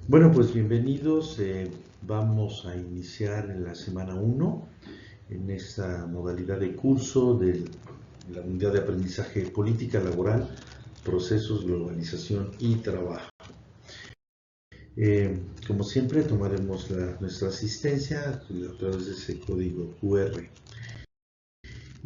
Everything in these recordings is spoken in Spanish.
Bueno, pues bienvenidos. Vamos a iniciar en la semana 1 en esta modalidad de curso de la unidad de aprendizaje política laboral, procesos, globalización y trabajo. Como siempre, tomaremos nuestra asistencia a través de ese código QR.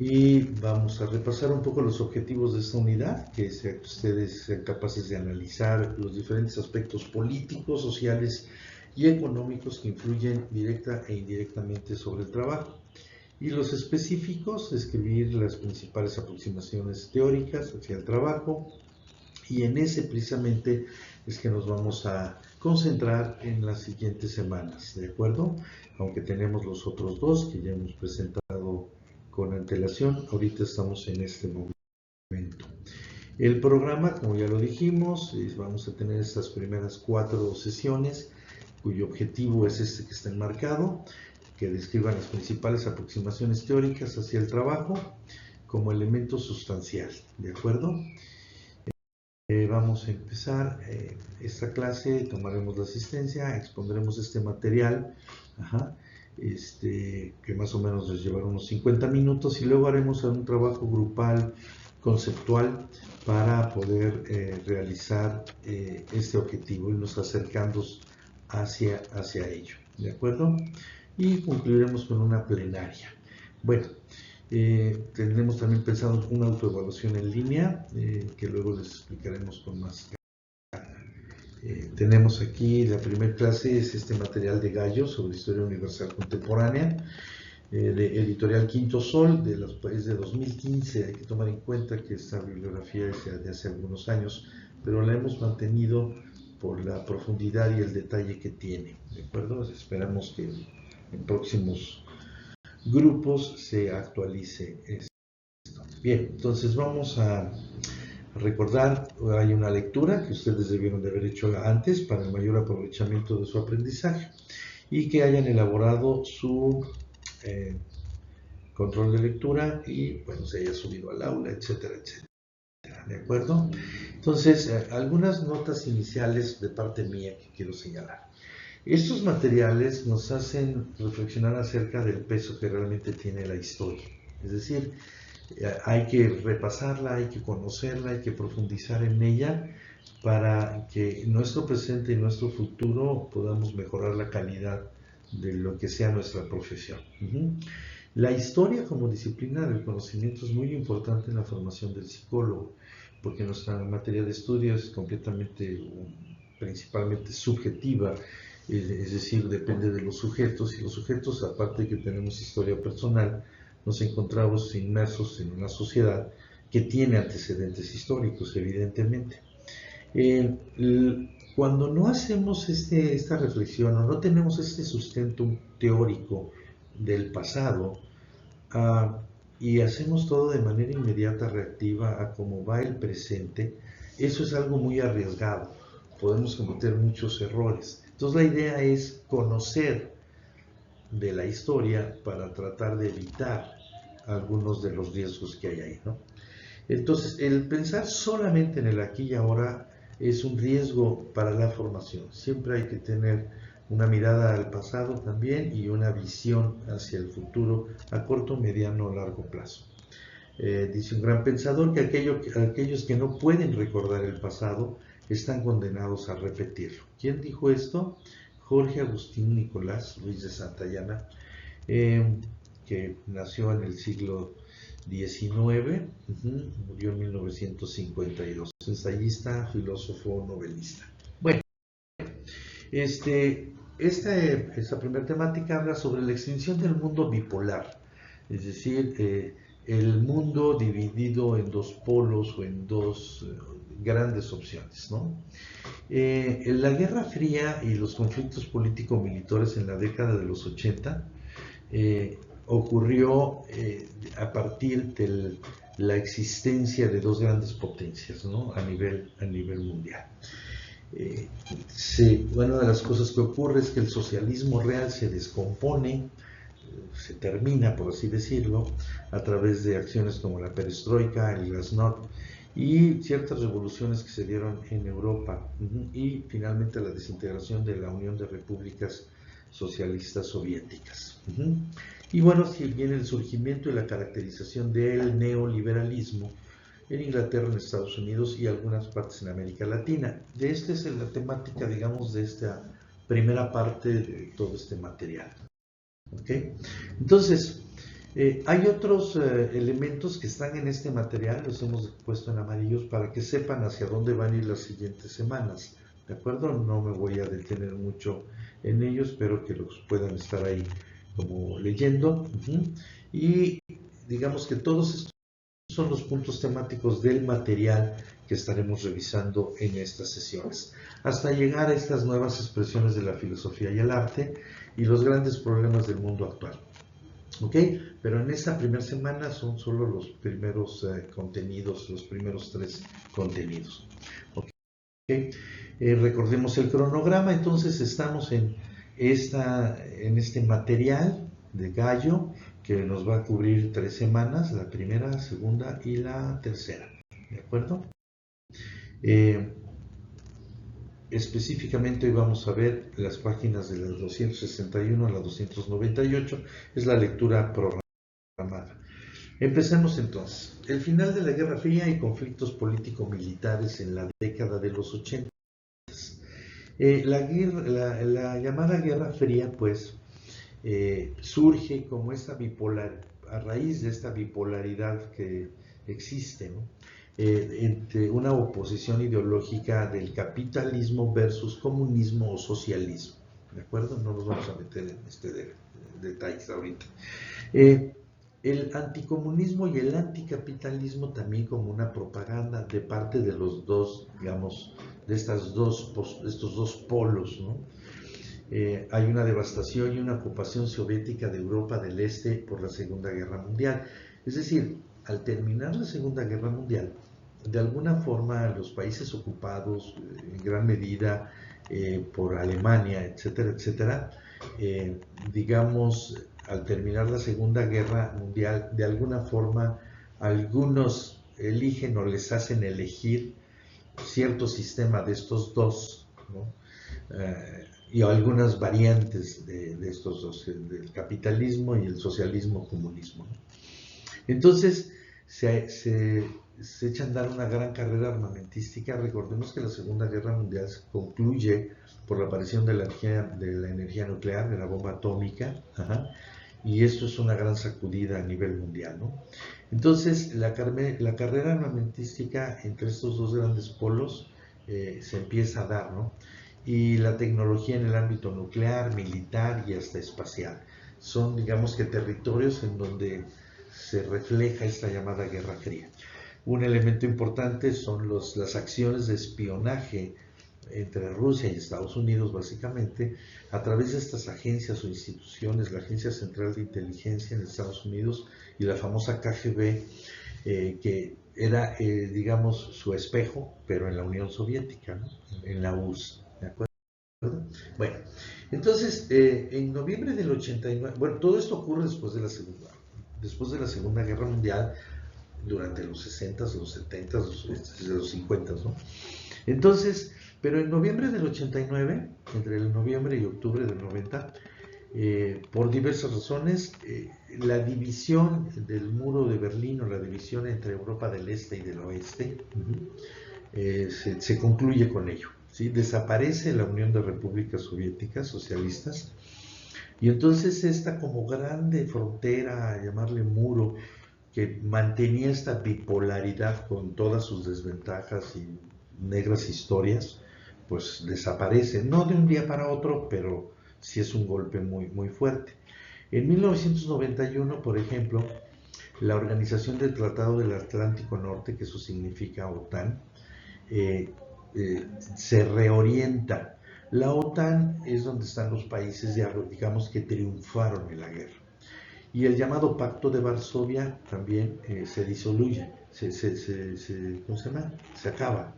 Y vamos a repasar un poco los objetivos de esta unidad, que ustedes sean capaces de analizar los diferentes aspectos políticos, sociales y económicos que influyen directa e indirectamente sobre el trabajo. Y los específicos, describir las principales aproximaciones teóricas hacia el trabajo. Y en ese precisamente es que nos vamos a concentrar en las siguientes semanas, ¿de acuerdo? Aunque tenemos los otros dos que ya hemos presentado con antelación, ahorita estamos en este momento. El programa, como ya lo dijimos, vamos a tener estas primeras 4 sesiones, cuyo objetivo es este que está enmarcado, que describan las principales aproximaciones teóricas hacia el trabajo como elemento sustancial, ¿de acuerdo? Vamos a empezar esta clase, tomaremos la asistencia, expondremos este material, que más o menos les llevará unos 50 minutos y luego haremos un trabajo grupal, conceptual, para poder realizar este objetivo, irnos acercando hacia ello, ¿de acuerdo? Y concluiremos con una plenaria. Bueno, tendremos también pensado una autoevaluación en línea, que luego les explicaremos con más calma. Tenemos aquí la primera clase, es este material de Gallo sobre Historia Universal Contemporánea, de Editorial Quinto Sol, es de 2015. Hay que tomar en cuenta que esta bibliografía es de hace algunos años, pero la hemos mantenido por la profundidad y el detalle que tiene, ¿de acuerdo? Esperamos que en próximos grupos se actualice esto. Bien, entonces vamos a recordar, hay una lectura que ustedes debieron de haber hecho antes para el mayor aprovechamiento de su aprendizaje y que hayan elaborado su control de lectura y bueno, se haya subido al aula, etcétera, etcétera. ¿De acuerdo? Entonces, algunas notas iniciales de parte mía que quiero señalar. Estos materiales nos hacen reflexionar acerca del peso que realmente tiene la historia. Es decir, hay que repasarla, hay que conocerla, hay que profundizar en ella para que en nuestro presente y nuestro futuro podamos mejorar la calidad de lo que sea nuestra profesión. La historia como disciplina del conocimiento es muy importante en la formación del psicólogo, porque nuestra materia de estudio es completamente, principalmente subjetiva, es decir, depende de los sujetos, y los sujetos, aparte de que tenemos historia personal, nos encontramos inmersos en una sociedad que tiene antecedentes históricos, evidentemente. Cuando no hacemos esta reflexión o no tenemos este sustento teórico del pasado, y hacemos todo de manera inmediata, reactiva a cómo va el presente, eso es algo muy arriesgado. Podemos cometer muchos errores. Entonces la idea es conocer de la historia para tratar de evitar algunos de los riesgos que hay ahí, ¿no? Entonces, el pensar solamente en el aquí y ahora es un riesgo para la formación. Siempre hay que tener una mirada al pasado también y una visión hacia el futuro a corto, mediano o largo plazo. Dice un gran pensador que aquellos que no pueden recordar el pasado están condenados a repetirlo. ¿Quién dijo esto? Jorge Agustín Nicolás Ruiz de Santayana, que nació en el siglo XIX, murió en 1952, ensayista, filósofo, novelista. Bueno, esta primera temática habla sobre la extinción del mundo bipolar, es decir, el mundo dividido en dos polos o en dos grandes opciones, ¿no? La Guerra Fría y los conflictos político-militares en la década de los 80 ocurrió a partir de la existencia de dos grandes potencias, ¿no? a nivel mundial. Una de las cosas que ocurre es que el socialismo real se descompone, se termina, por así decirlo, a través de acciones como la perestroika, el glasnost y ciertas revoluciones que se dieron en Europa, y finalmente la desintegración de la Unión de Repúblicas Socialistas Soviéticas. Y bueno, si viene el surgimiento y la caracterización del neoliberalismo en Inglaterra, en Estados Unidos y algunas partes en América Latina. De esta es la temática, digamos, de esta primera parte de todo este material. ¿Ok? Entonces, hay otros elementos que están en este material, los hemos puesto en amarillos para que sepan hacia dónde van a ir las siguientes semanas. ¿De acuerdo? No me voy a detener mucho en ellos, espero que los puedan estar ahí como leyendo. Y digamos que todos estos son los puntos temáticos del material que estaremos revisando en estas sesiones, hasta llegar a estas nuevas expresiones de la filosofía y el arte y los grandes problemas del mundo actual. ¿Ok? Pero en esta primera semana son solo los primeros contenidos, los primeros 3 contenidos. ¿Ok? Recordemos el cronograma, entonces estamos en este material de Gallo que nos va a cubrir 3 semanas, la primera, la segunda y la tercera. ¿De acuerdo? Específicamente hoy vamos a ver las páginas de la 261 a la 298, es la lectura programada. Empecemos entonces. El final de la Guerra Fría y conflictos político-militares en la década de los 80. La llamada Guerra Fría, pues, surge como esta a raíz de esta bipolaridad que existe, ¿no? Entre una oposición ideológica del capitalismo versus comunismo o socialismo, ¿de acuerdo? No nos vamos a meter en detalles ahorita. El anticomunismo y el anticapitalismo también como una propaganda de parte de los dos, digamos, de estos dos polos, ¿no? Hay una devastación y una ocupación soviética de Europa del Este por la Segunda Guerra Mundial. Es decir, al terminar la Segunda Guerra Mundial, de alguna forma los países ocupados, en gran medida por Alemania, etcétera, etcétera, digamos, al terminar la Segunda Guerra Mundial, de alguna forma algunos eligen o les hacen elegir cierto sistema de estos dos, ¿no? Y algunas variantes de estos dos, del capitalismo y el socialismo-comunismo, ¿no? Entonces se echa a andar una gran carrera armamentística. Recordemos que la Segunda Guerra Mundial se concluye por la aparición de la energía nuclear, de la bomba atómica, y esto es una gran sacudida a nivel mundial, ¿no? Entonces la carrera armamentística entre estos dos grandes polos se empieza a dar, ¿no? Y la tecnología en el ámbito nuclear, militar y hasta espacial son, digamos que, territorios en donde se refleja esta llamada Guerra Fría. Un elemento importante son las acciones de espionaje entre Rusia y Estados Unidos, básicamente, a través de estas agencias o instituciones, la Agencia Central de Inteligencia en Estados Unidos y la famosa KGB, que era, digamos, su espejo, pero en la Unión Soviética, ¿no? En la URSS, ¿de acuerdo? Bueno, entonces, en noviembre del 89, bueno, todo esto ocurre después de la Segunda Guerra Mundial, durante los 60s, los 70s, los 50s, ¿no? Entonces, pero en noviembre del 89, entre el noviembre y octubre del 90, por diversas razones, la división del muro de Berlín, o la división entre Europa del Este y del Oeste, se concluye con ello, ¿sí? Desaparece la Unión de Repúblicas Soviéticas Socialistas, y entonces esta como grande frontera, a llamarle muro, que mantenía esta bipolaridad con todas sus desventajas y negras historias, pues desaparece, no de un día para otro, pero sí es un golpe muy, muy fuerte. En 1991, por ejemplo, la Organización del Tratado del Atlántico Norte, que eso significa OTAN, se reorienta. La OTAN es donde están los países, digamos, que triunfaron en la guerra. Y el llamado Pacto de Varsovia también se disuelve, ¿cómo se llama? Se acaba,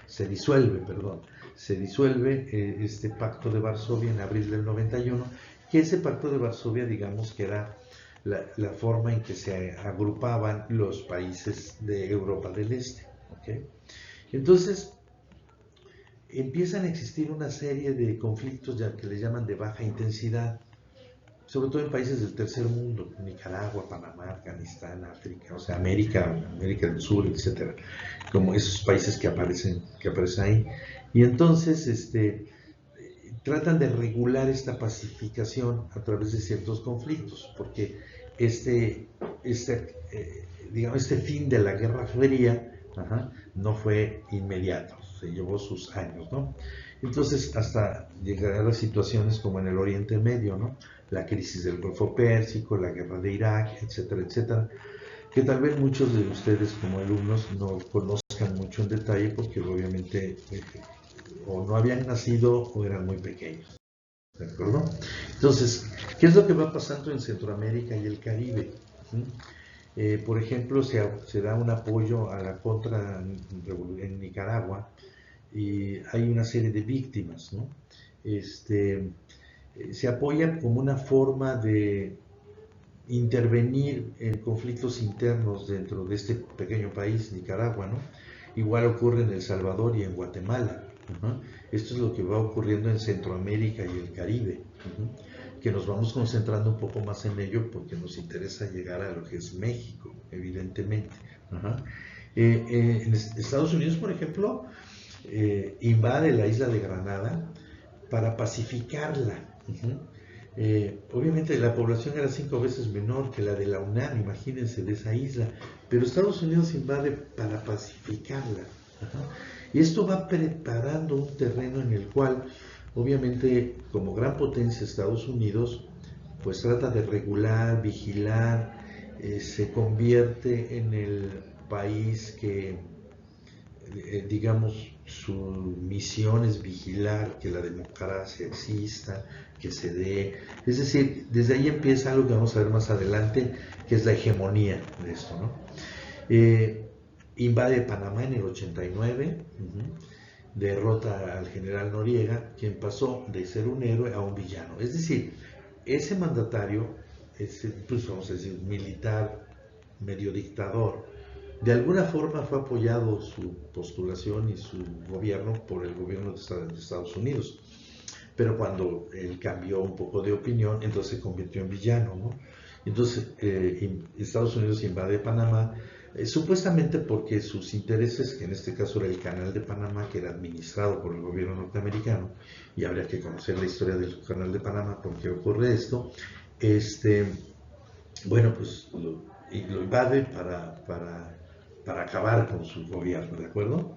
se disuelve, perdón. Se disuelve este Pacto de Varsovia en abril del 91, que ese Pacto de Varsovia, digamos, que era la forma en que se agrupaban los países de Europa del Este. ¿ok? Entonces, empiezan a existir una serie de conflictos ya que le llaman de baja intensidad, sobre todo en países del tercer mundo, Nicaragua, Panamá, Afganistán, África, o sea, América del Sur, etcétera, como esos países que aparecen ahí. Y entonces, tratan de regular esta pacificación a través de ciertos conflictos, porque este, este, digamos, este fin de la Guerra Fría, ajá, no fue inmediato, se llevó sus años, ¿no? Entonces, hasta llegar a situaciones como en el Oriente Medio, ¿no? La crisis del Golfo Pérsico, la guerra de Irak, etcétera, etcétera, que tal vez muchos de ustedes como alumnos no conozcan mucho en detalle porque obviamente o no habían nacido o eran muy pequeños. ¿De acuerdo? Entonces, ¿qué es lo que va pasando en Centroamérica y el Caribe? Por ejemplo, se da un apoyo a la contra en Nicaragua y hay una serie de víctimas, ¿no? Se apoya como una forma de intervenir en conflictos internos dentro de este pequeño país, Nicaragua, ¿no? Igual ocurre en El Salvador y en Guatemala. Uh-huh. Esto es lo que va ocurriendo en Centroamérica y el Caribe, uh-huh, que nos vamos concentrando un poco más en ello porque nos interesa llegar a lo que es México, evidentemente. Uh-huh. En Estados Unidos, por ejemplo, invade la isla de Granada para pacificarla. Uh-huh. Obviamente la población era 5 veces menor que la de la UNAM, imagínense, de esa isla, pero Estados Unidos invade para pacificarla. Ajá. Y esto va preparando un terreno en el cual, obviamente, como gran potencia Estados Unidos, pues trata de regular, vigilar, se convierte en el país que, digamos, su misión es vigilar que la democracia exista, que se dé. Es decir, desde ahí empieza algo que vamos a ver más adelante, que es la hegemonía de esto, ¿no? Invade Panamá en el 89, derrota al general Noriega, quien pasó de ser un héroe a un villano. Es decir, ese mandatario, pues vamos a decir, militar, medio dictador, de alguna forma fue apoyado su postulación y su gobierno por el gobierno de Estados Unidos. Pero cuando él cambió un poco de opinión, entonces se convirtió en villano, ¿no? Entonces Estados Unidos invade Panamá, supuestamente porque sus intereses, que en este caso era el canal de Panamá, que era administrado por el gobierno norteamericano, y habría que conocer la historia del canal de Panamá, por qué ocurre esto, bueno, pues lo invade para acabar con su gobierno, ¿de acuerdo?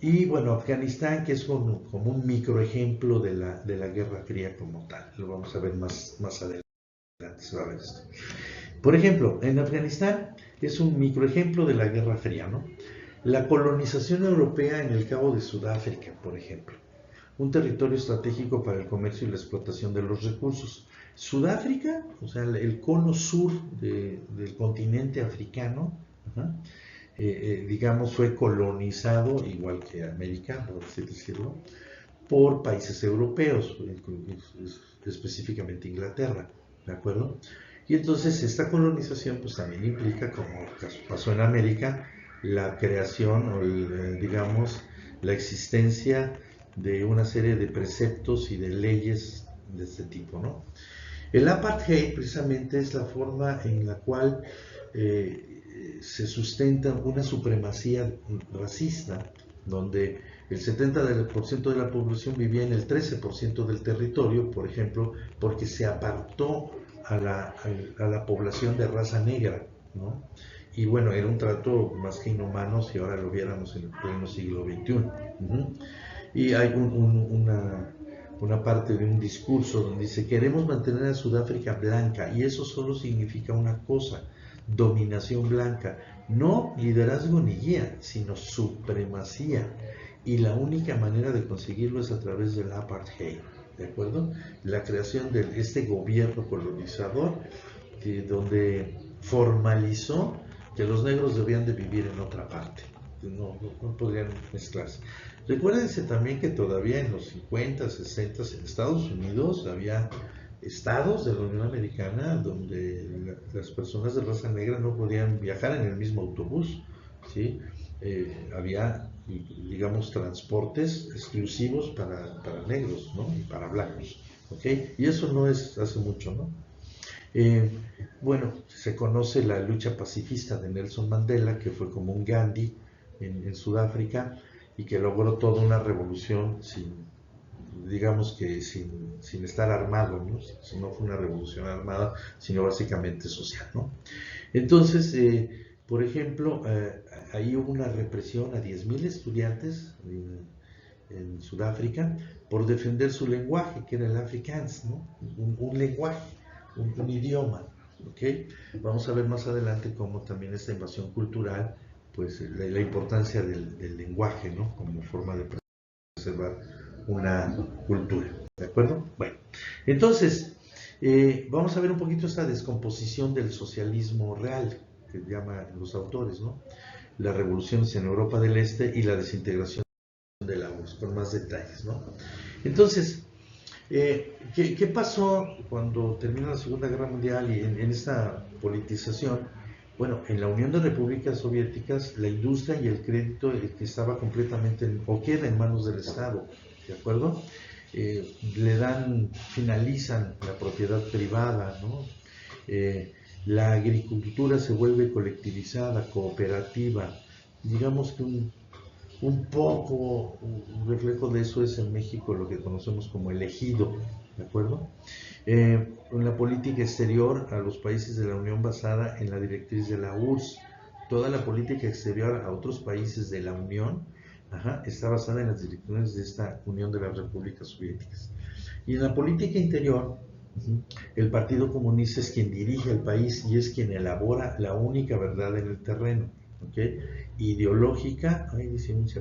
Y bueno, Afganistán, que es como un microejemplo de la Guerra Fría como tal, lo vamos a ver más adelante, se va a ver esto. Por ejemplo, en Afganistán es un microejemplo de la Guerra Fría, ¿no? La colonización europea en el Cabo de Sudáfrica, por ejemplo, un territorio estratégico para el comercio y la explotación de los recursos. Sudáfrica, o sea, el cono sur del continente africano, ajá, digamos, fue colonizado, igual que América, por así decirlo, por países europeos, específicamente Inglaterra, ¿de acuerdo? Y entonces esta colonización pues también implica, como pasó en América, la creación o digamos la existencia de una serie de preceptos y de leyes de este tipo, ¿no? El apartheid precisamente es la forma en la cual se sustenta una supremacía racista, donde el 70% de la población vivía en el 13% del territorio, por ejemplo, porque se apartó a la población de raza negra, ¿no? Y bueno, era un trato más que inhumano si ahora lo viéramos en el pleno siglo XXI. Y hay una parte de un discurso donde dice: queremos mantener a Sudáfrica blanca, y eso solo significa una cosa: dominación blanca, no liderazgo ni guía, sino supremacía, y la única manera de conseguirlo es a través del apartheid, ¿de acuerdo? La creación de este gobierno colonizador, donde formalizó que los negros debían de vivir en otra parte, no podrían mezclarse. Recuérdense también que todavía en los 50, 60 en Estados Unidos había estados de la Unión Americana donde las personas de raza negra no podían viajar en el mismo autobús, ¿sí? había, digamos, transportes exclusivos para negros, ¿no? Y para blancos, ¿ok? Y eso no es hace mucho, ¿no? Eh, bueno, se conoce la lucha pacifista de Nelson Mandela, que fue como un Gandhi en Sudáfrica y que logró toda una revolución digamos que sin estar armado, ¿no? No fue una revolución armada, sino básicamente social, ¿no? Entonces, por ejemplo, ahí hubo una represión a 10.000 estudiantes en Sudáfrica por defender su lenguaje, que era el Afrikaans, ¿no? Un lenguaje, un idioma, ¿ok? Vamos a ver más adelante cómo también esta invasión cultural, pues la importancia del lenguaje, ¿no? Como forma de preservar una cultura, ¿de acuerdo? Bueno, entonces, vamos a ver un poquito esta descomposición del socialismo real, que llaman los autores, ¿no? Las revoluciones en Europa del Este y la desintegración de la URSS, con más detalles, ¿no? Entonces, ¿qué pasó cuando terminó la Segunda Guerra Mundial y en esta politización? Bueno, en la Unión de Repúblicas Soviéticas, la industria y el crédito que estaba completamente o queda en manos del Estado, ¿de acuerdo? Finalizan la propiedad privada, ¿no? La agricultura se vuelve colectivizada, cooperativa. Digamos que un poco, un reflejo de eso es en México lo que conocemos como el ejido, ¿de acuerdo? En la política exterior a los países de la Unión basada en la directriz de la URSS. Toda la política exterior a otros países de la Unión, está basada en las directrices de esta Unión de las Repúblicas Soviéticas. Y en la política interior, el Partido Comunista es quien dirige el país y es quien elabora la única verdad en el terreno, ¿ok? Ideológica,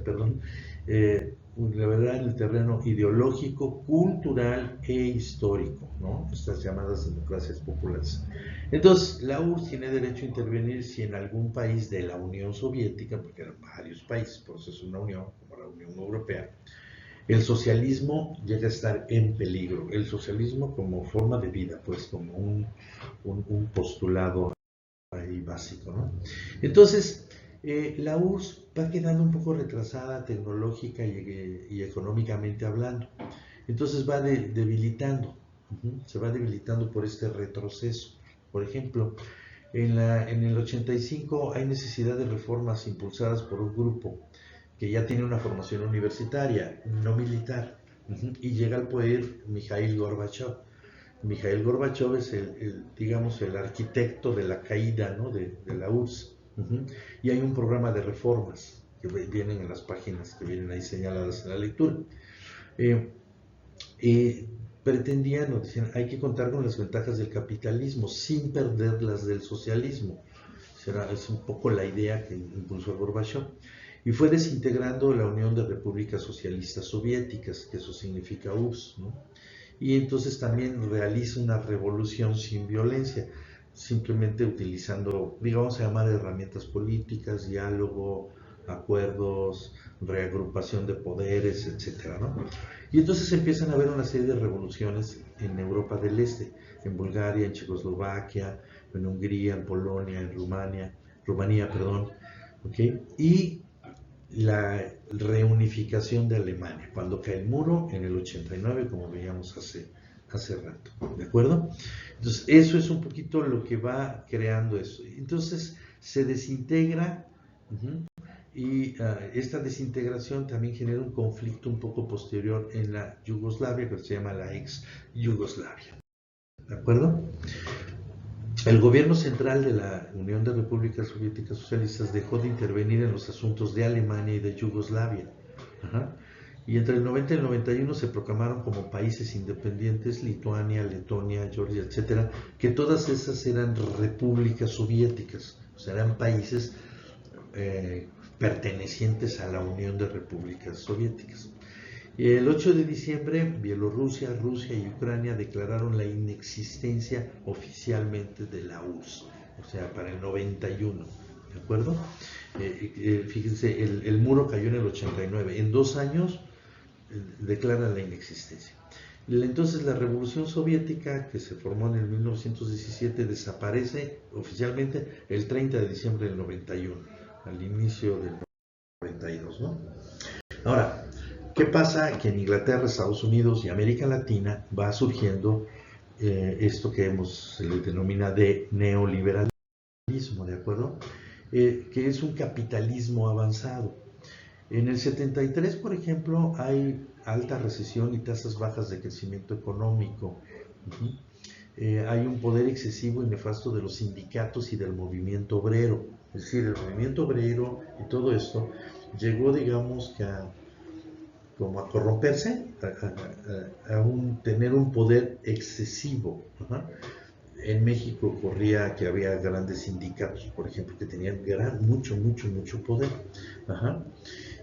perdón, la verdad en el terreno ideológico, cultural e histórico, ¿no? Estas llamadas democracias populares. Entonces, la URSS tiene derecho a intervenir si en algún país de la Unión Soviética, porque eran varios países, por eso es una unión, como la Unión Europea, el socialismo llega a estar en peligro. El socialismo como forma de vida, pues como un postulado ahí básico, ¿no? Entonces, la URSS va quedando un poco retrasada tecnológica y económicamente hablando. Entonces va debilitando, se va debilitando por este retroceso. Por ejemplo, en el 85 hay necesidad de reformas impulsadas por un grupo que ya tiene una formación universitaria, no militar, y llega al poder Mikhail Gorbachev. Mikhail Gorbachev es digamos, el arquitecto de la caída, ¿no? de la URSS. Y hay un programa de reformas que vienen en las páginas que vienen ahí señaladas en la lectura. Eh, Pretendían o decían, hay que contar con las ventajas del capitalismo sin perder las del socialismo. Es un poco la idea que impulsó Gorbachev. Y fue desintegrando la Unión de Repúblicas Socialistas Soviéticas, que eso significa URSS, ¿no? Y entonces también realiza una revolución sin violencia, simplemente utilizando, digamos, a llamar herramientas políticas, diálogo, acuerdos, reagrupación de poderes, etcétera, ¿no? Y entonces empiezan a haber una serie de revoluciones en Europa del Este, en Bulgaria, en Checoslovaquia, en Hungría, en Polonia, en Rumanía, perdón, ¿ok? Y la reunificación de Alemania, cuando cae el muro en el 89, como veíamos hace rato, ¿de acuerdo? Entonces, eso es un poquito lo que va creando eso. Entonces, se desintegra, y esta desintegración también genera un conflicto un poco posterior en la Yugoslavia, que se llama la ex Yugoslavia, ¿de acuerdo? El gobierno central de la Unión de Repúblicas Soviéticas Socialistas dejó de intervenir en los asuntos de Alemania y de Yugoslavia. Y entre el 90 y el 91 se proclamaron como países independientes Lituania, Letonia, Georgia, etcétera, que todas esas eran repúblicas soviéticas, o sea, eran países pertenecientes a la Unión de Repúblicas Soviéticas. El 8 de diciembre, Bielorrusia, Rusia y Ucrania declararon la inexistencia oficialmente de la URSS, o sea, para el 91, ¿de acuerdo? Fíjense, el muro cayó en el 89, en 2 años declaran la inexistencia. Entonces la Revolución Soviética, que se formó en el 1917, desaparece oficialmente el 30 de diciembre del 91, al inicio del digamos, ¿no? Ahora, ¿qué pasa? Que en Inglaterra, Estados Unidos y América Latina va surgiendo esto que se le denomina de neoliberalismo, ¿de acuerdo? Que es un capitalismo avanzado. En el 73, por ejemplo, hay alta recesión y tasas bajas de crecimiento económico. Uh-huh. Hay un poder excesivo y nefasto de los sindicatos y del movimiento obrero. Es decir, el movimiento obrero y todo esto llegó, digamos, que como a corromperse, tener un poder excesivo. Ajá. En México ocurría que había grandes sindicatos, por ejemplo, que tenían mucho poder. Ajá.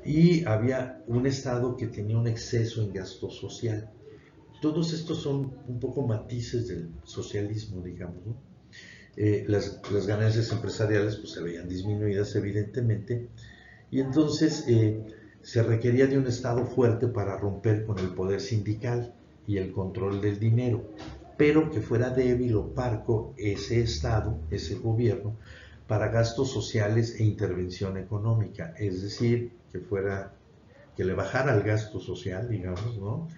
Y había un Estado que tenía un exceso en gasto social. Todos estos son un poco matices del socialismo, digamos, ¿no? Las ganancias empresariales pues se veían disminuidas evidentemente, y entonces se requería de un Estado fuerte para romper con el poder sindical y el control del dinero, pero que fuera débil o parco ese Estado, ese gobierno, para gastos sociales e intervención económica, es decir, que le bajara el gasto social, digamos, ¿no?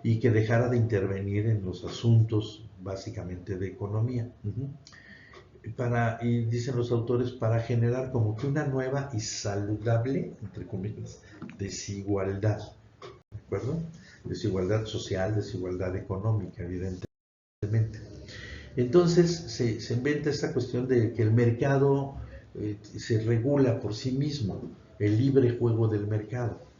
Y que dejara de intervenir en los asuntos básicamente de economía. Y dicen los autores, para generar como que una nueva y saludable, entre comillas, desigualdad, ¿de acuerdo? Desigualdad social, desigualdad económica, evidentemente. Entonces se inventa esta cuestión de que el mercado se regula por sí mismo, el libre juego del mercado.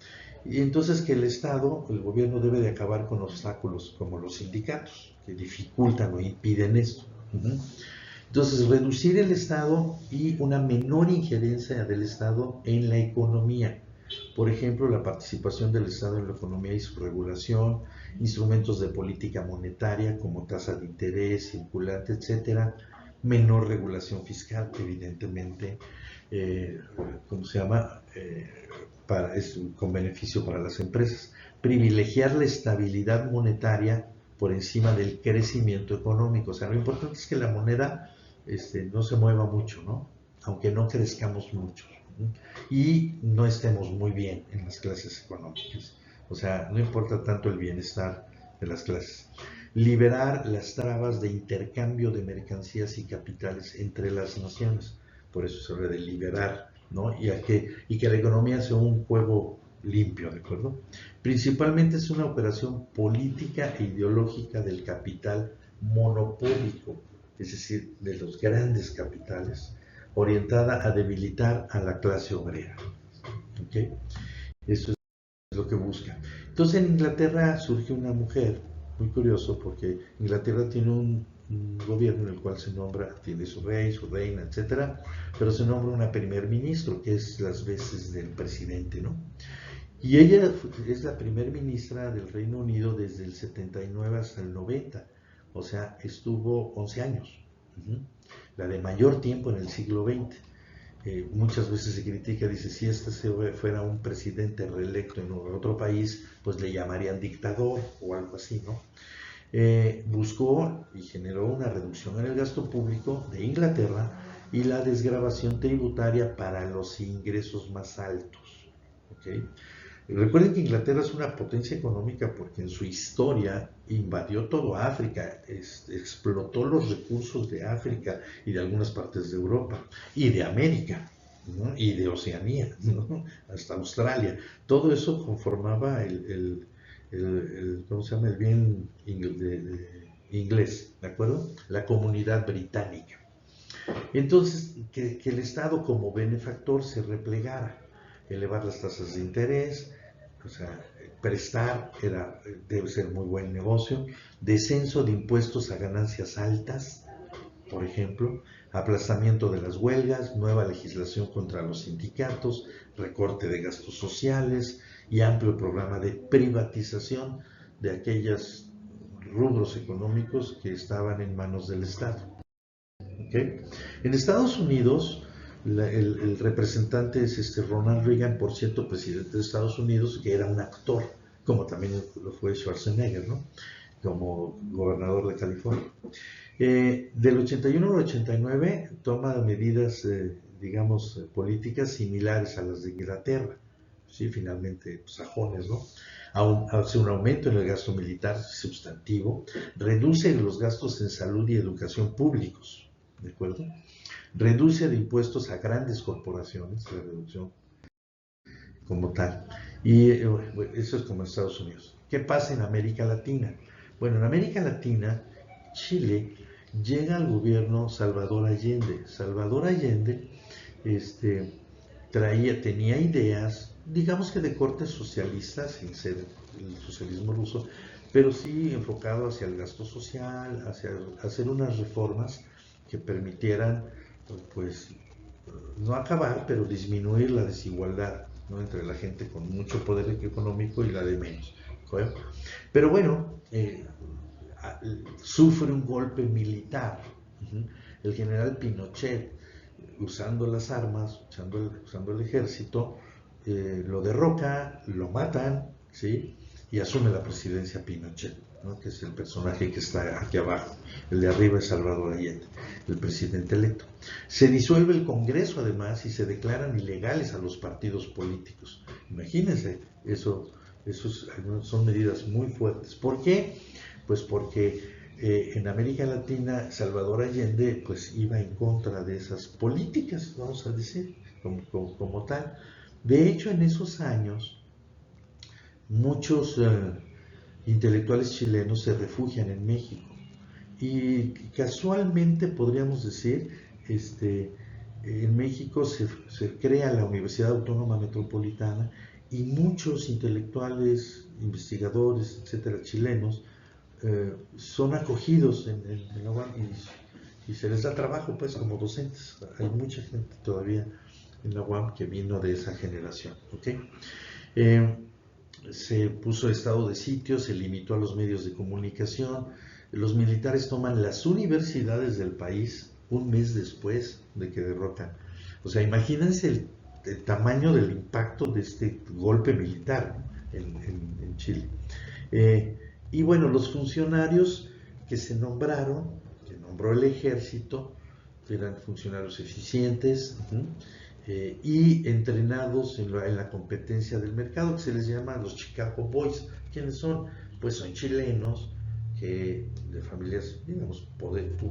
Y entonces que el Estado, el gobierno debe de acabar con obstáculos como los sindicatos, que dificultan o impiden esto. Entonces, reducir el Estado y una menor injerencia del Estado en la economía. Por ejemplo, la participación del Estado en la economía y su regulación, instrumentos de política monetaria como tasa de interés, circulante, etcétera, menor regulación fiscal, evidentemente, ¿cómo se llama? Con beneficio para las empresas. Privilegiar la estabilidad monetaria por encima del crecimiento económico. O sea, lo importante es que la moneda no se mueva mucho, ¿no? Aunque no crezcamos mucho, ¿no? Y no estemos muy bien en las clases económicas. O sea, no importa tanto el bienestar de las clases. Liberar las trabas de intercambio de mercancías y capitales entre las naciones. Por eso se habla de liberar, ¿no? Y que la economía sea un juego limpio, ¿de acuerdo? Principalmente es una operación política e ideológica del capital monopólico, es decir, de los grandes capitales, orientada a debilitar a la clase obrera. ¿Okay? Eso es lo que busca. Entonces en Inglaterra surge una mujer, muy curioso, porque Inglaterra tiene un gobierno en el cual se nombra, tiene su rey, su reina, etcétera, pero se nombra una primer ministro, que es las veces del presidente, ¿no? Y ella es la primer ministra del Reino Unido desde el 79 hasta el 90, o sea, estuvo 11 años, la de mayor tiempo en el siglo XX. Muchas veces se critica, dice, si este fuera un presidente reelecto en otro país, pues le llamarían dictador o algo así, ¿no? Buscó y generó una reducción en el gasto público de Inglaterra y la desgravación tributaria para los ingresos más altos, ¿ok? Recuerden que Inglaterra es una potencia económica porque en su historia invadió todo África, explotó los recursos de África y de algunas partes de Europa y de América, ¿no? Y de Oceanía, ¿no? Hasta Australia. Todo eso conformaba ¿cómo se llama? El bien inglés, ¿de acuerdo? La comunidad británica. Entonces, que el Estado como benefactor se replegara, elevar las tasas de interés, o sea, prestar debe ser muy buen negocio, descenso de impuestos a ganancias altas, por ejemplo, aplazamiento de las huelgas, nueva legislación contra los sindicatos, recorte de gastos sociales y amplio programa de privatización de aquellos rubros económicos que estaban en manos del Estado. ¿Okay? En Estados Unidos, el representante es Ronald Reagan, por cierto, presidente de Estados Unidos, que era un actor, como también lo fue Schwarzenegger, ¿no? Como gobernador de California. Del 81 al 89 toma medidas, digamos, políticas similares a las de Inglaterra. sí, finalmente sajones, ¿no? Hace un aumento en el gasto militar sustantivo, reduce los gastos en salud y educación públicos, ¿de acuerdo? Reduce de impuestos a grandes corporaciones, la reducción como tal. Y eso es como Estados Unidos. ¿Qué pasa en América Latina? Bueno, en América Latina, Chile llega al gobierno Salvador Allende. Salvador Allende este, tenía ideas, digamos que de corte socialista, sin ser el socialismo ruso, pero sí enfocado hacia el gasto social, hacia hacer unas reformas que permitieran, pues, no acabar, pero disminuir la desigualdad, ¿no?, entre la gente con mucho poder económico y la de menos. ¿Correcto? Pero bueno, sufre un golpe militar. El general Pinochet, usando las armas, usando el ejército, lo derroca, lo matan, ¿sí? Y asume la presidencia Pinochet, ¿no?, que es el personaje que está aquí abajo. El de arriba es Salvador Allende, el presidente electo. Se disuelve el Congreso, además, y se declaran ilegales a los partidos políticos. Imagínense, eso son medidas muy fuertes. ¿Por qué? Pues porque en América Latina Salvador Allende pues iba en contra de esas políticas, vamos a decir, como tal. De hecho, en esos años, muchos intelectuales chilenos se refugian en México. Y casualmente podríamos decir, en México se crea la Universidad Autónoma Metropolitana y muchos intelectuales, investigadores, etcétera, chilenos, son acogidos en la UAM y se les da trabajo pues como docentes. Hay mucha gente todavía en la UAM que vino de esa generación. ¿Okay? Se puso estado de sitio, se limitó a los medios de comunicación. Los militares toman las universidades del país un mes después de que derrotan. O sea, imagínense el tamaño del impacto de este golpe militar, ¿no?, en Chile. Y bueno, los funcionarios que se nombraron, que nombró el ejército, eran funcionarios eficientes, y entrenados en la competencia del mercado, que se les llama los Chicago Boys. ¿Quiénes son? Pues son chilenos de familias, digamos,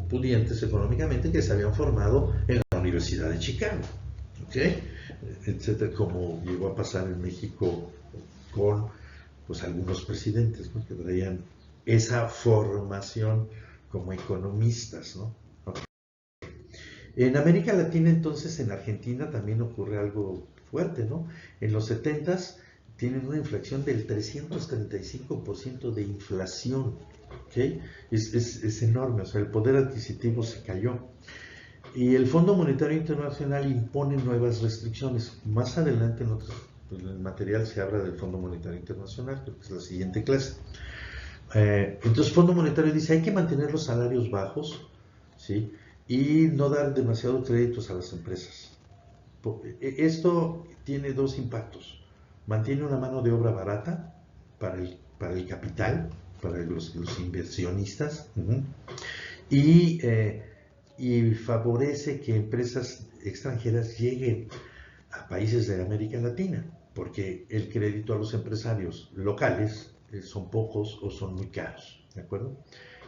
pudientes económicamente, que se habían formado en la Universidad de Chicago, ¿okay?, etcétera, como llegó a pasar en México con pues algunos presidentes, ¿no?, que traían esa formación como economistas, ¿no? Okay. En América Latina, entonces, en Argentina también ocurre algo fuerte, ¿no? En los 70s tienen una inflación del 335% de inflación, ¿okay? Es enorme, o sea, el poder adquisitivo se cayó. Y el Fondo Monetario Internacional impone nuevas restricciones. Más adelante en el material se habla del Fondo Monetario Internacional, que es la siguiente clase. Entonces el Fondo Monetario dice hay que mantener los salarios bajos, ¿sí?, y no dar demasiados créditos a las empresas. Esto tiene dos impactos. Mantiene una mano de obra barata para el capital, para los inversionistas, y favorece que empresas extranjeras lleguen a países de América Latina, porque el crédito a los empresarios locales son pocos o son muy caros, ¿de acuerdo?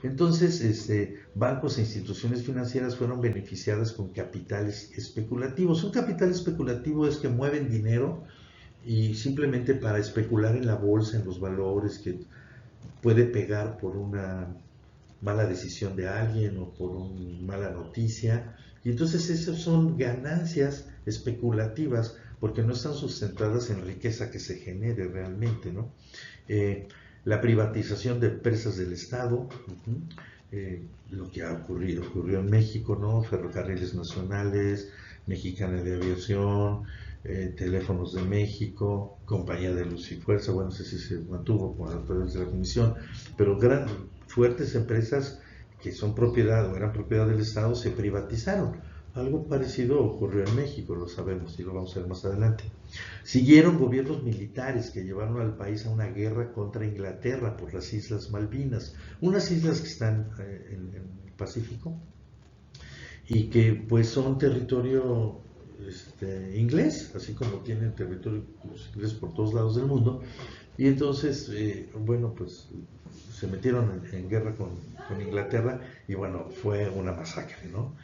Entonces, bancos e instituciones financieras fueron beneficiadas con capitales especulativos. Un capital especulativo es que mueven dinero y simplemente para especular en la bolsa, en los valores, que puede pegar por una mala decisión de alguien o por una mala noticia. Y entonces esas son ganancias especulativas porque no están sustentadas en riqueza que se genere realmente, ¿no? La privatización de empresas del Estado, lo que ocurrió en México, ¿no? Ferrocarriles Nacionales, Mexicana de Aviación, Teléfonos de México, Compañía de Luz y Fuerza, bueno, no sé si se mantuvo a través de la comisión, pero fuertes empresas que son propiedad o eran propiedad del Estado se privatizaron. Algo parecido ocurrió en México, lo sabemos y lo vamos a ver más adelante. Siguieron gobiernos militares que llevaron al país a una guerra contra Inglaterra por las Islas Malvinas, unas islas que están en el Pacífico y que pues son territorio inglés, así como tienen territorio pues, inglés por todos lados del mundo. Y entonces, bueno, pues se metieron en guerra con Inglaterra y bueno, fue una masacre, ¿no?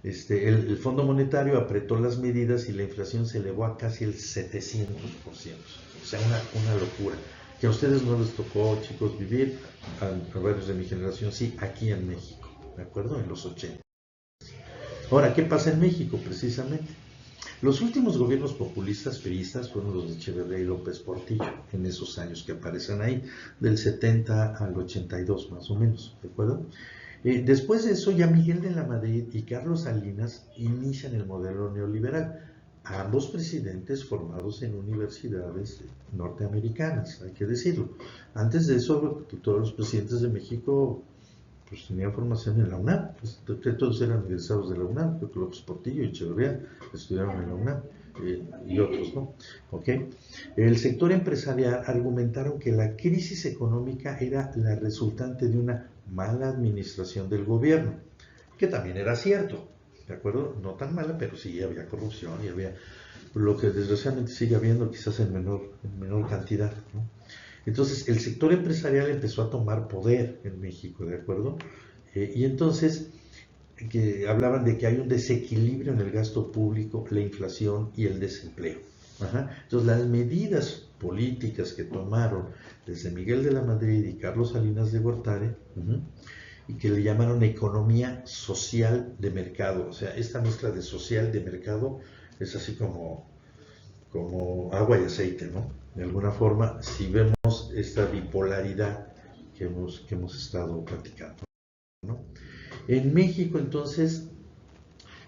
El Fondo Monetario apretó las medidas y la inflación se elevó a casi el 700%. O sea, una locura. Que a ustedes no les tocó, chicos, vivir, a varios de mi generación, sí, aquí en México, ¿de acuerdo? En los 80. Ahora, ¿qué pasa en México precisamente? Los últimos gobiernos populistas priistas fueron los de Echeverría y López Portillo, en esos años que aparecen ahí, del 70 al 82 más o menos, ¿de acuerdo? Después de eso, ya Miguel de la Madrid y Carlos Salinas inician el modelo neoliberal, ambos presidentes formados en universidades norteamericanas, hay que decirlo. Antes de eso, todos los presidentes de México pues tenían formación en la UNAM, pues, todos eran egresados de la UNAM, creo que López Portillo y Echeverría estudiaron en la UNAM y otros, ¿no? ¿Ok? El sector empresarial argumentaron que la crisis económica era la resultante de una mala administración del gobierno, que también era cierto, ¿de acuerdo? No tan mala, pero sí había corrupción y había lo que desgraciadamente sigue habiendo, quizás en menor cantidad, ¿no? Entonces, el sector empresarial empezó a tomar poder en México, ¿de acuerdo? Y entonces, que hablaban de que hay un desequilibrio en el gasto público, la inflación y el desempleo. Ajá. Entonces, las medidas políticas que tomaron desde Miguel de la Madrid y Carlos Salinas de Gortari, y que le llamaron economía social de mercado, o sea, esta mezcla de social de mercado es así como agua y aceite, ¿no? De alguna forma, si vemos esta bipolaridad que hemos estado platicando, ¿no? En México, entonces,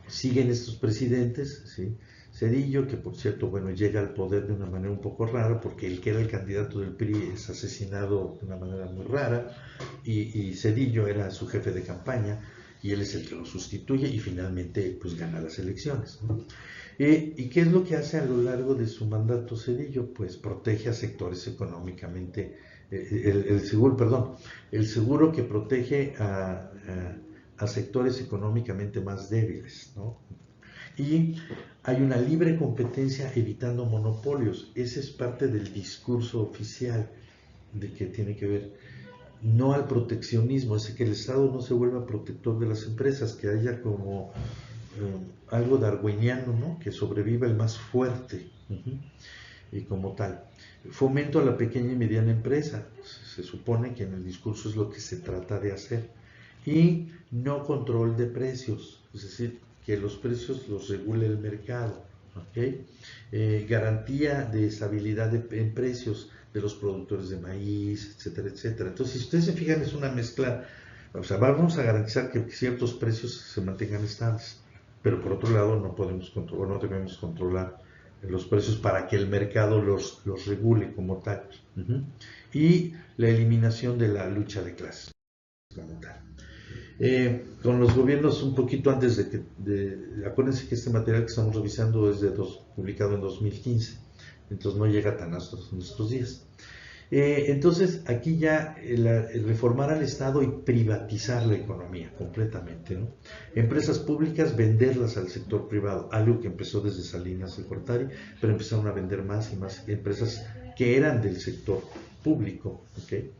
siguen estos presidentes, ¿sí? Cedillo, que por cierto, bueno, llega al poder de una manera un poco rara, porque el que era el candidato del PRI es asesinado de una manera muy rara, y Cedillo era su jefe de campaña, y él es el que lo sustituye, y finalmente, pues, gana las elecciones, ¿no? ¿Y qué es lo que hace a lo largo de su mandato Cedillo? Pues protege a sectores económicamente, el seguro que protege a sectores económicamente más débiles, ¿no? Y hay una libre competencia evitando monopolios. Ese es parte del discurso oficial de que tiene que ver no al proteccionismo, es que el Estado no se vuelva protector de las empresas, que haya como algo darwiniano, ¿no? Que sobreviva el más fuerte, y como tal. Fomento a la pequeña y mediana empresa, se supone que en el discurso es lo que se trata de hacer. Y no control de precios, es decir, que los precios los regule el mercado. ¿Okay? Garantía de estabilidad en precios de los productores de maíz, etcétera, etcétera. Entonces, si ustedes se fijan, es una mezcla, o sea, vamos a garantizar que ciertos precios se mantengan estables, pero por otro lado no podemos controlar, no debemos controlar los precios para que el mercado los regule como tal. Y la eliminación de la lucha de clases como tal. Con los gobiernos un poquito antes acuérdense que este material que estamos revisando es publicado en 2015, entonces no llega tan a nuestros días. Entonces aquí ya el reformar al Estado y privatizar la economía completamente, ¿no? Empresas públicas venderlas al sector privado, algo que empezó desde Salinas y Gortari, pero empezaron a vender más y más empresas que eran del sector público, ¿okay?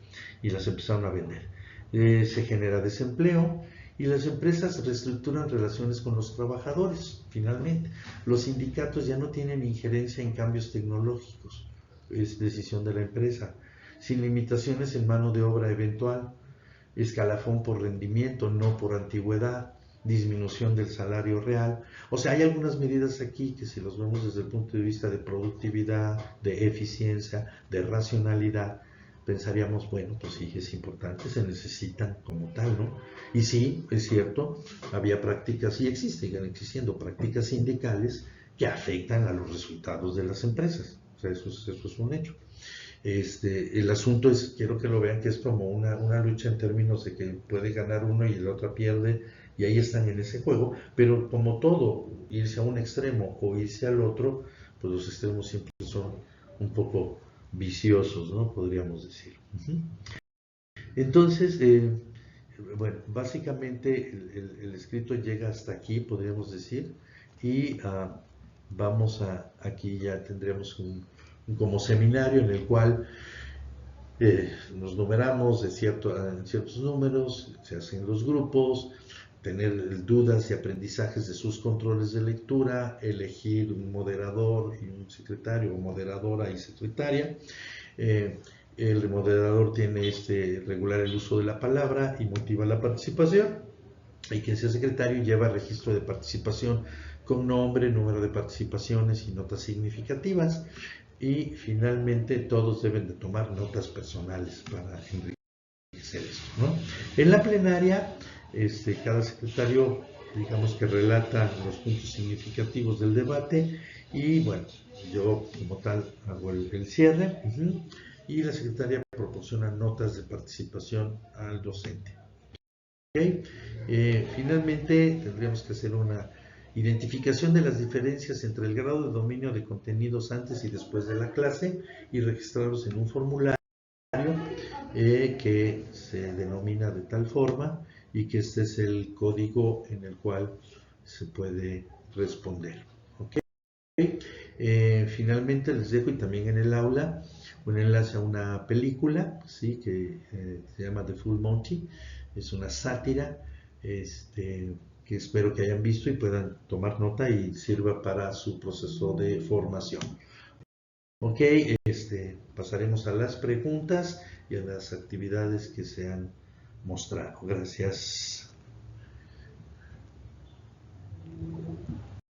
Y las empezaron a vender. Se genera desempleo y las empresas reestructuran relaciones con los trabajadores, finalmente. Los sindicatos ya no tienen injerencia en cambios tecnológicos, es decisión de la empresa, sin limitaciones en mano de obra eventual, escalafón por rendimiento, no por antigüedad, disminución del salario real. O sea, hay algunas medidas aquí que si los vemos desde el punto de vista de productividad, de eficiencia, de racionalidad, pensaríamos, bueno, pues sí, es importante, se necesitan como tal, ¿no? Y sí, es cierto, había prácticas, y siguen existiendo prácticas sindicales que afectan a los resultados de las empresas. O sea, eso es un hecho. El asunto es, quiero que lo vean, que es como una lucha en términos de que puede ganar uno y el otro pierde, y ahí están en ese juego, pero como todo, irse a un extremo o irse al otro, pues los extremos siempre son un poco viciosos, ¿no? Podríamos decir. Entonces, bueno, básicamente el escrito llega hasta aquí, podríamos decir, y aquí ya tendremos un como seminario en el cual nos numeramos en ciertos números, se hacen los grupos, tener dudas y aprendizajes de sus controles de lectura, elegir un moderador y un secretario, o moderadora y secretaria. El moderador tiene regular el uso de la palabra y motiva la participación. Y quien sea secretario lleva registro de participación con nombre, número de participaciones y notas significativas. Y finalmente todos deben de tomar notas personales para enriquecer esto, ¿no? En la plenaria, cada secretario, digamos que relata los puntos significativos del debate y bueno, yo como tal hago el cierre y la secretaria proporciona notas de participación al docente. ¿Okay? Finalmente tendríamos que hacer una identificación de las diferencias entre el grado de dominio de contenidos antes y después de la clase y registrarlos en un formulario que se denomina de tal forma y que este es el código en el cual se puede responder. ¿Okay? Finalmente les dejo y también en el aula un enlace a una película, ¿sí? Que se llama The Full Monty. Es una sátira que espero que hayan visto y puedan tomar nota y sirva para su proceso de formación. Ok, pasaremos a las preguntas y a las actividades que se han mostrado. Gracias.